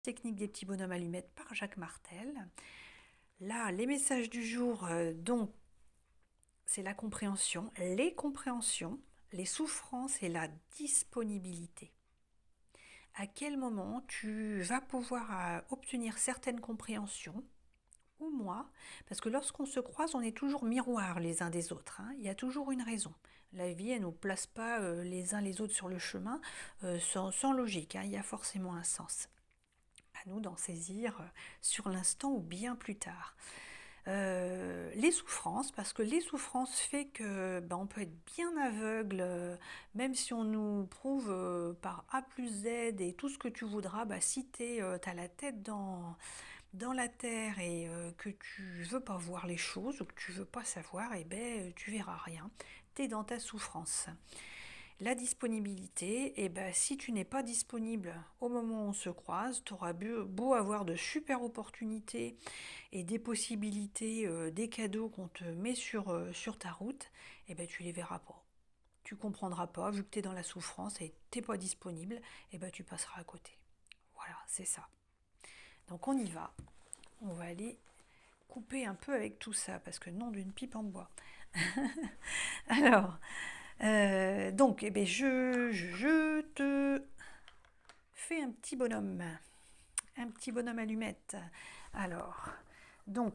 Technique des petits bonhommes allumettes par Jacques Martel. Là, les messages du jour, donc, c'est la compréhension, les compréhensions, les souffrances et la disponibilité. À quel moment tu vas pouvoir obtenir certaines compréhensions, ou moi, parce que lorsqu'on se croise, on est toujours miroirs les uns des autres, hein. Il y a toujours une raison. La vie, elle ne nous place pas les uns les autres sur le chemin sans logique, hein. Il y a forcément un sens. À nous d'en saisir sur l'instant ou bien plus tard. Les souffrances, parce que les souffrances fait que on peut être bien aveugle, même si on nous prouve par A plus Z et tout ce que tu voudras, si tu as la tête dans la terre et que tu veux pas voir les choses ou que tu veux pas savoir, tu verras rien. Tu es dans ta souffrance. La disponibilité, si tu n'es pas disponible au moment où on se croise, tu auras beau avoir de super opportunités et des possibilités, des cadeaux qu'on te met sur ta route, tu les verras pas. Tu comprendras pas, vu que tu es dans la souffrance et tu n'es pas disponible, tu passeras à côté. Voilà, c'est ça. Donc on y va. On va aller couper un peu avec tout ça, parce que nom d'une pipe en bois. Alors, donc, je te fais un petit bonhomme allumette. Alors, donc,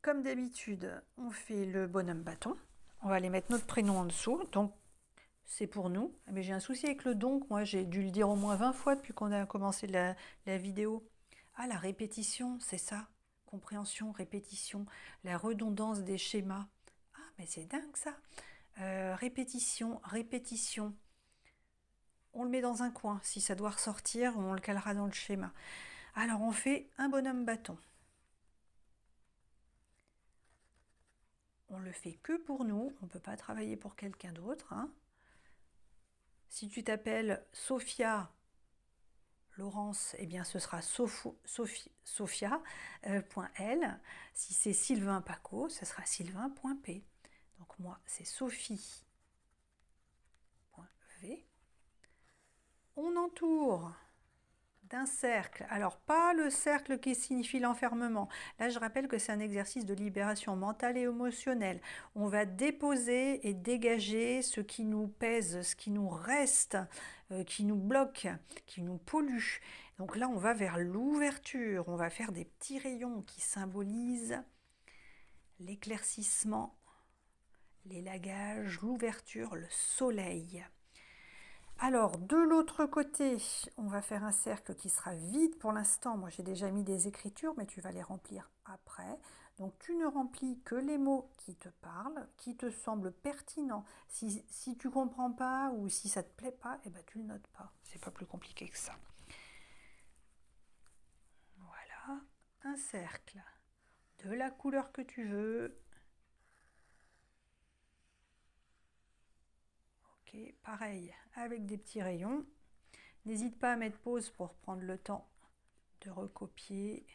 comme d'habitude, on fait le bonhomme bâton. On va aller mettre notre prénom en dessous. Donc, c'est pour nous. Mais j'ai un souci avec le donc. Moi, j'ai dû le dire au moins 20 fois depuis qu'on a commencé la vidéo. Ah, la répétition, c'est ça. Compréhension, répétition, la redondance des schémas. Ah, mais c'est dingue ça. Répétition, répétition. On le met dans un coin. Si ça doit ressortir, on le calera dans le schéma. Alors, on fait un bonhomme bâton. On le fait que pour nous. On ne peut pas travailler pour quelqu'un d'autre, hein. Si tu t'appelles Sophia Laurence, ce sera sophia.l. Si c'est Sylvain Paco, ce sera sylvain.p. Donc moi, c'est sophie.v. On entoure d'un cercle. Alors, pas le cercle qui signifie l'enfermement. Là, je rappelle que c'est un exercice de libération mentale et émotionnelle. On va déposer et dégager ce qui nous pèse, ce qui nous reste, qui nous bloque, qui nous pollue. Donc là, on va vers l'ouverture. On va faire des petits rayons qui symbolisent l'éclaircissement, l'élagage, l'ouverture, le soleil. Alors, de l'autre côté, on va faire un cercle qui sera vide pour l'instant. Moi, j'ai déjà mis des écritures, mais tu vas les remplir après. Donc, tu ne remplis que les mots qui te parlent, qui te semblent pertinents. Si tu ne comprends pas ou si ça ne te plaît pas, tu ne le notes pas. C'est pas plus compliqué que ça. Voilà, un cercle de la couleur que tu veux. Ok, pareil, avec des petits rayons. N'hésite pas à mettre pause pour prendre le temps de recopier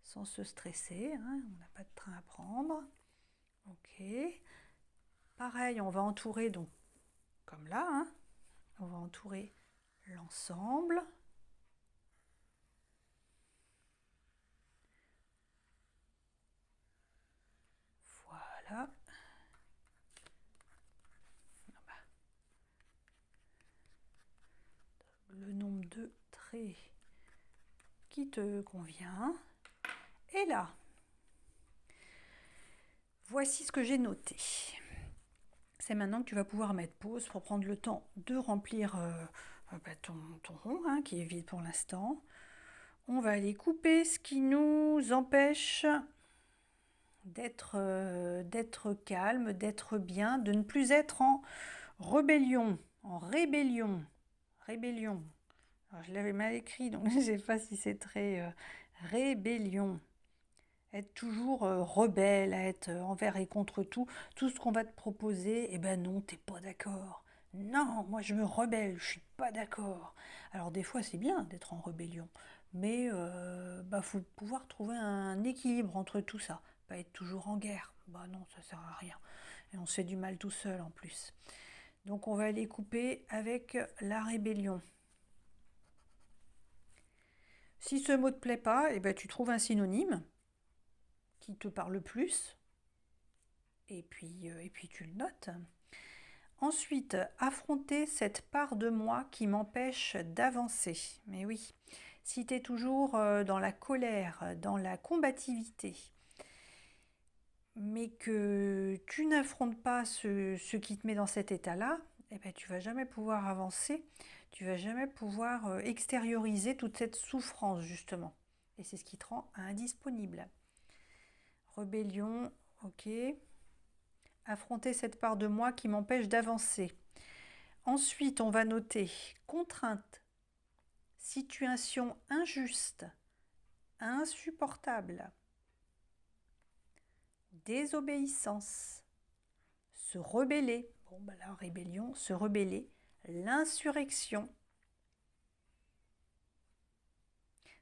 sans se stresser, hein, on n'a pas de train à prendre. Ok. Pareil, on va entourer, donc comme là, hein, on va entourer l'ensemble. Voilà. Le nombre de traits qui te convient. Et là, voici ce que j'ai noté. C'est maintenant que tu vas pouvoir mettre pause pour prendre le temps de remplir ton rond, hein, qui est vide pour l'instant. On va aller couper ce qui nous empêche d'être calme, d'être bien, de ne plus être en rébellion. Alors, je l'avais mal écrit, donc je ne sais pas si c'est très rébellion. Être toujours rebelle, être envers et contre tout. Tout ce qu'on va te proposer, non, t'es pas d'accord. Non, moi je me rebelle, je suis pas d'accord. Alors des fois c'est bien d'être en rébellion, mais faut pouvoir trouver un équilibre entre tout ça. Pas être toujours en guerre. Non, ça sert à rien. Et on se fait du mal tout seul en plus. Donc on va aller couper avec la rébellion. Si ce mot ne te plaît pas, eh ben, tu trouves un synonyme qui te parle plus, et puis tu le notes. Ensuite, affronter cette part de moi qui m'empêche d'avancer. Mais oui, si tu es toujours dans la colère, dans la combativité, mais que tu n'affrontes pas ce qui te met dans cet état-là, eh ben, tu ne vas jamais pouvoir avancer, tu ne vas jamais pouvoir extérioriser toute cette souffrance, justement. Et c'est ce qui te rend indisponible. Rébellion, ok. Affronter cette part de moi qui m'empêche d'avancer. Ensuite, on va noter contrainte, situation injuste, insupportable, désobéissance, se rebeller, bon ben la rébellion, se rebeller, l'insurrection.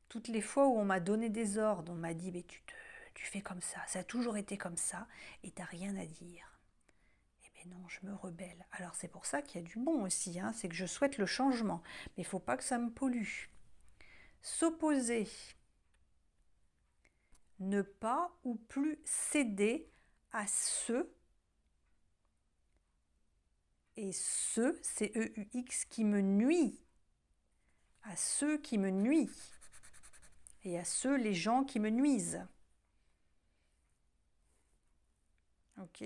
Toutes les fois où on m'a donné des ordres, on m'a dit mais tu fais comme ça a toujours été comme ça et t'as rien à dire. Et non, je me rebelle. Alors c'est pour ça qu'il y a du bon aussi, hein, c'est que je souhaite le changement, mais il ne faut pas que ça me pollue. S'opposer, ne pas ou plus céder à ceux, et ceux, c'est E-U-X, qui me nuit, à ceux qui me nuisent, et à ceux, les gens qui me nuisent. Ok ?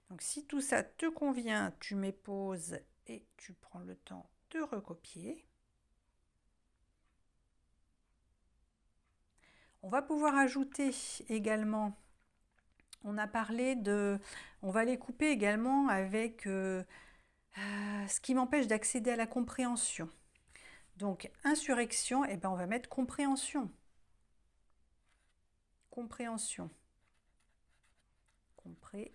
Donc si tout ça te convient, tu mets pause et tu prends le temps de recopier. On va pouvoir ajouter également, on a parlé de, on va les couper également avec ce qui m'empêche d'accéder à la compréhension. Donc insurrection, eh ben, on va mettre compréhension. Compréhension. Compréhension.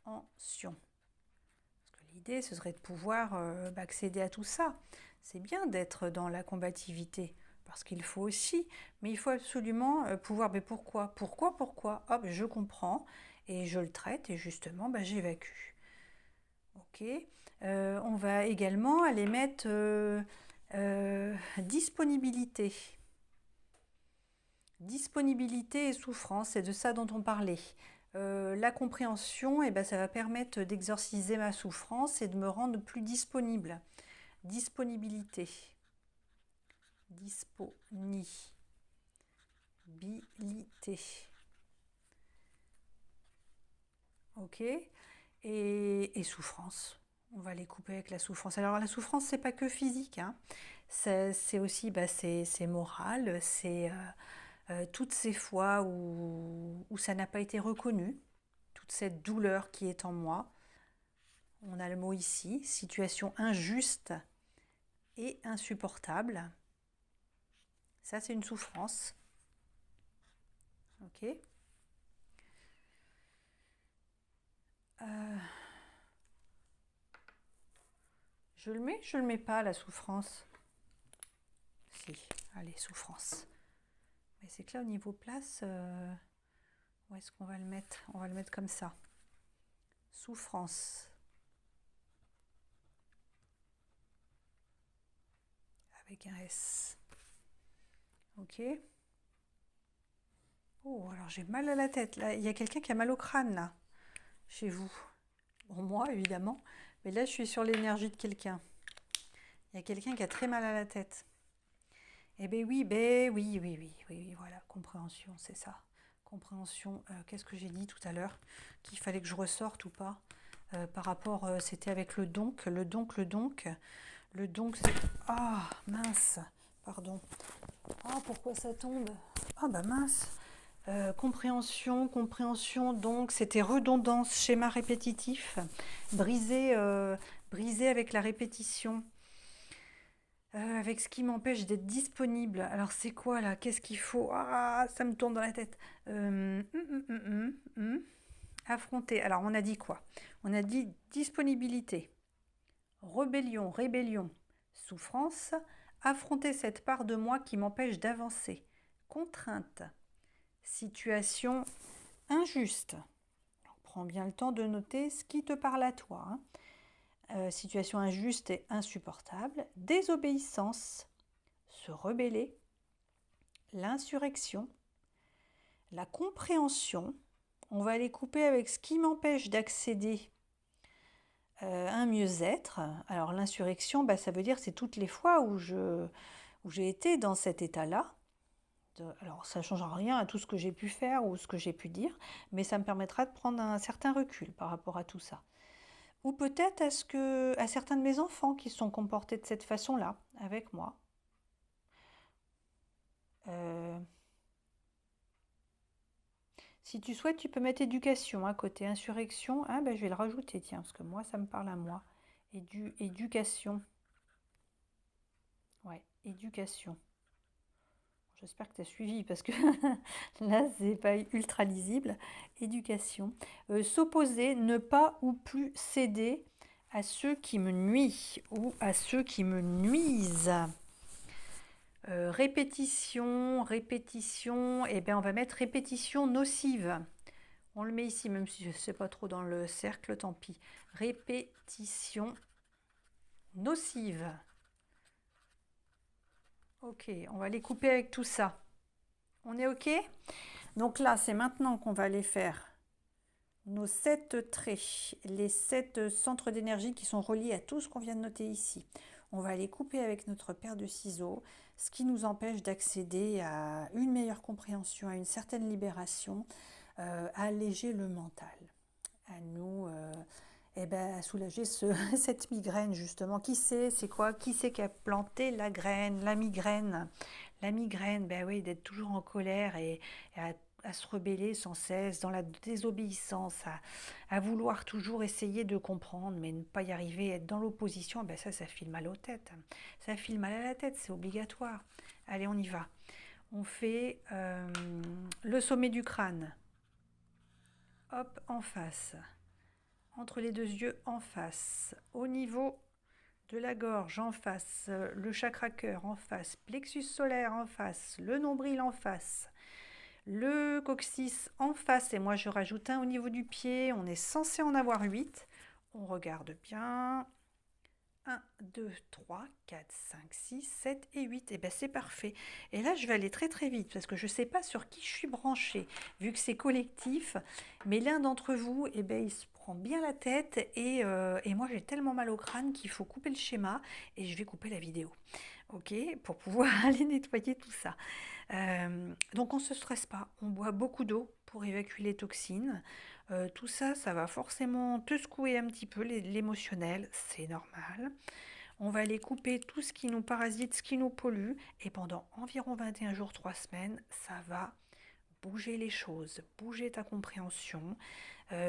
Parce que l'idée, ce serait de pouvoir accéder à tout ça. C'est bien d'être dans la combativité, parce qu'il faut aussi, mais il faut absolument pouvoir, mais pourquoi ? Pourquoi ? Hop, je comprends, et je le traite, et justement, j'évacue. Ok. On va également aller mettre disponibilité. Disponibilité et souffrance, c'est de ça dont on parlait. La compréhension, ça va permettre d'exorciser ma souffrance et de me rendre plus disponible. Disponibilité. Disponibilité. Ok. Et souffrance. On va les couper avec la souffrance. Alors la souffrance, c'est pas que physique, hein. C'est aussi c'est moral, c'est toutes ces fois où ça n'a pas été reconnu, toute cette douleur qui est en moi. On a le mot ici, situation injuste et insupportable. Ça, c'est une souffrance. Ok. Je le mets pas, la souffrance. Si, allez, souffrance. Mais c'est que là, au niveau place, où est-ce qu'on va le mettre ? On va le mettre comme ça. Souffrance. Avec un S. Ok. Oh, alors j'ai mal à la tête. Là, il y a quelqu'un qui a mal au crâne, là, chez vous. Bon, moi, évidemment. Mais là, je suis sur l'énergie de quelqu'un. Il y a quelqu'un qui a très mal à la tête. Eh bien oui, voilà, compréhension, c'est ça. Compréhension, qu'est-ce que j'ai dit tout à l'heure ? Qu'il fallait que je ressorte ou pas ? Par rapport, c'était avec le donc, le donc. Le donc, c'est... Ah, mince, pardon. Ah, pourquoi ça tombe ? Ah, mince. Compréhension, donc, c'était redondance, schéma répétitif, brisé avec la répétition. Avec ce qui m'empêche d'être disponible. Alors c'est quoi là ? Qu'est-ce qu'il faut ? Ah, ça me tourne dans la tête. Affronter. Alors on a dit quoi ? On a dit disponibilité, rébellion, souffrance, affronter cette part de moi qui m'empêche d'avancer, contrainte, situation injuste. Alors, prends bien le temps de noter ce qui te parle à toi, hein. Situation injuste et insupportable, désobéissance, se rebeller, l'insurrection, la compréhension. On va les couper avec ce qui m'empêche d'accéder à un mieux-être. Alors l'insurrection, ça veut dire c'est toutes les fois où j'ai été dans cet état-là. Alors ça ne change rien à tout ce que j'ai pu faire ou ce que j'ai pu dire, mais ça me permettra de prendre un certain recul par rapport à tout ça. Ou peut-être à certains de mes enfants qui se sont comportés de cette façon-là avec moi. Si tu souhaites, tu peux mettre éducation à côté. Insurrection, je vais le rajouter, tiens, parce que moi, ça me parle à moi. Éducation. Ouais, éducation. J'espère que tu as suivi parce que là, c'est pas ultra lisible. Éducation. S'opposer, ne pas ou plus céder à ceux qui me nuisent ou à ceux qui me nuisent. Répétition, on va mettre répétition nocive. On le met ici, même si je ne sais pas trop dans le cercle, tant pis. Répétition nocive. Ok, on va les couper avec tout ça. On est ok? Donc là, c'est maintenant qu'on va aller faire nos 7 traits, les 7 centres d'énergie qui sont reliés à tout ce qu'on vient de noter ici. On va les couper avec notre paire de ciseaux, ce qui nous empêche d'accéder à une meilleure compréhension, à une certaine libération, à alléger le mental, à nous à soulager cette migraine justement. Qui c'est quoi? Qui c'est qui a planté la graine, la migraine? La migraine, oui, d'être toujours en colère et à se rebeller sans cesse, dans la désobéissance, à vouloir toujours essayer de comprendre, mais ne pas y arriver, être dans l'opposition, ça file mal aux têtes. Ça file mal à la tête, c'est obligatoire. Allez, on y va. On fait le sommet du crâne. Hop, en face. Entre les deux yeux, en face. Au niveau de la gorge, en face. Le chakra cœur, en face. Plexus solaire, en face. Le nombril, en face. Le coccyx en face, et moi je rajoute un au niveau du pied. On est censé en avoir 8. On regarde bien. 1, 2, 3, 4, 5, 6, 7 et 8. Et c'est parfait. Et là, je vais aller très très vite parce que je ne sais pas sur qui je suis branchée, vu que c'est collectif. Mais l'un d'entre vous, il se prend bien la tête et moi, j'ai tellement mal au crâne qu'il faut couper le schéma et je vais couper la vidéo. Ok, pour pouvoir aller nettoyer tout ça. Donc on ne se stresse pas, on boit beaucoup d'eau pour évacuer les toxines. Tout ça, ça va forcément te secouer un petit peu l'émotionnel, c'est normal. On va aller couper tout ce qui nous parasite, ce qui nous pollue, et pendant environ 21 jours, 3 semaines, ça va bouger les choses, bouger ta compréhension.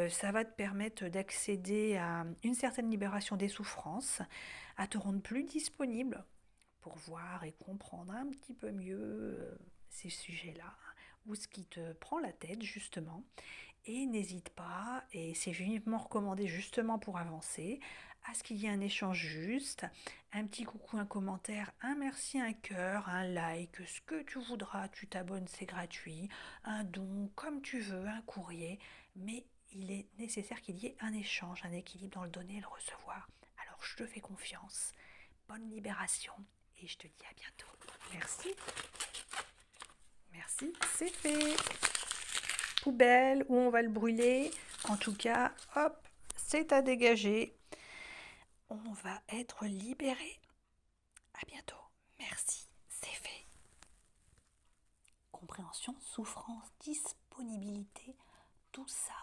Ça va te permettre d'accéder à une certaine libération des souffrances, à te rendre plus disponible pour voir et comprendre un petit peu mieux ces sujets-là, ou ce qui te prend la tête justement. Et n'hésite pas, et c'est vivement recommandé justement pour avancer, à ce qu'il y ait un échange juste, un petit coucou, un commentaire, un merci, un cœur, un like, ce que tu voudras, tu t'abonnes, c'est gratuit, un don, comme tu veux, un courrier, mais il est nécessaire qu'il y ait un échange, un équilibre dans le donner et le recevoir. Alors je te fais confiance, bonne libération, et je te dis à bientôt. Merci. Merci, c'est fait. Poubelle, où on va le brûler. En tout cas, hop, c'est à dégager. On va être libéré. À bientôt. Merci, c'est fait. Compréhension, souffrance, disponibilité, tout ça